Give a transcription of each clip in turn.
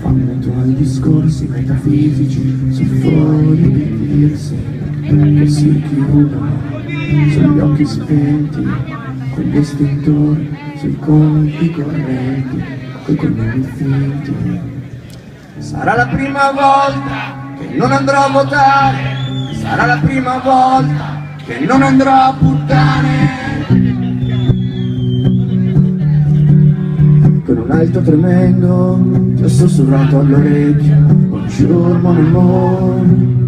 Fanno i tuoi discorsi metafisici su fuori di dirsi che si chiudono sugli occhi spenti, con gli estintori, sui conti correnti, coi cognati finti. Sarà la prima volta che non andrò a votare, sarà la prima volta che non andrò a puttane. Con un alto tremendo ti ho sussurrato all'orecchio, bonjour mon amore.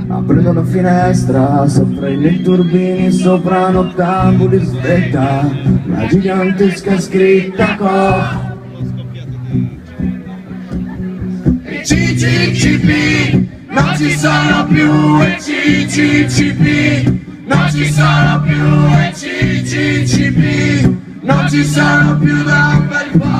Aprendo una finestra sopra i netturbini, sopra nottambuli svetta una gigantesca scritta co. E CCCP non ci sono più, e CCCP non ci sono più, e CCCP non ci sono più da un bel po'.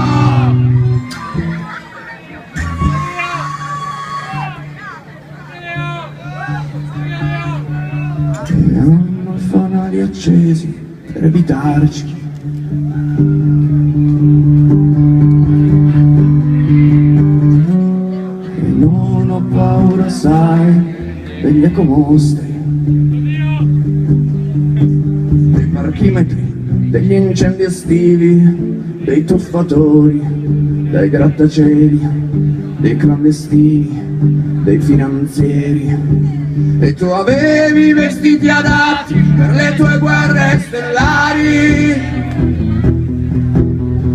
E hanno fanali accesi per evitarci. E non ho paura, sai, degli ecomostri, dei parchimetri, degli incendi estivi, dei tuffatori, dei grattacieli, dei clandestini, dei finanzieri. E tu avevi i vestiti adatti per le tue guerre stellari.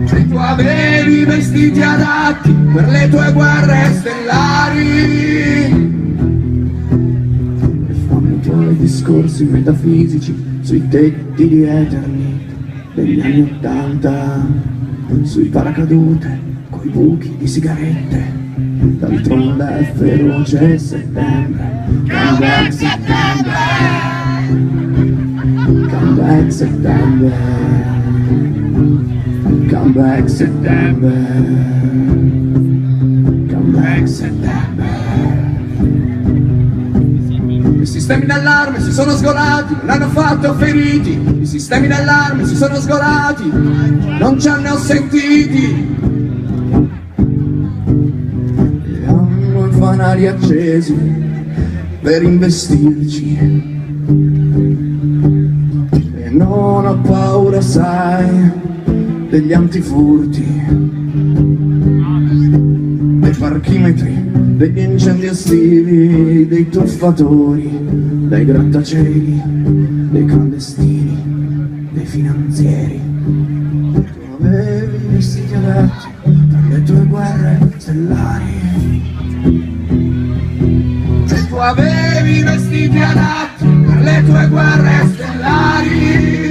E tu avevi i vestiti adatti per le tue guerre stellari. E fanno i tuoi discorsi metafisici sui tetti di Eternit degli anni '80, sui paracadute coi buchi di sigarette. D'altronde è feroce settembre. Come back September. Come back September. Come back September. Come back September. I sistemi d'allarme si sono sgolati, non hanno fatto feriti. I sistemi d'allarme si sono sgolati, non ci hanno sentiti. E hanno i fanali accesi per investirci. E non ho paura, sai, degli antifurti, dei parchimetri, degli incendi estivi, dei tuffatori, dei grattacieli, dei clandestini, dei finanzieri. Tu avevi i vestiti adatti per le tue guerre stellari. E tu avevi i vestiti adatti per le tue guerre stellari.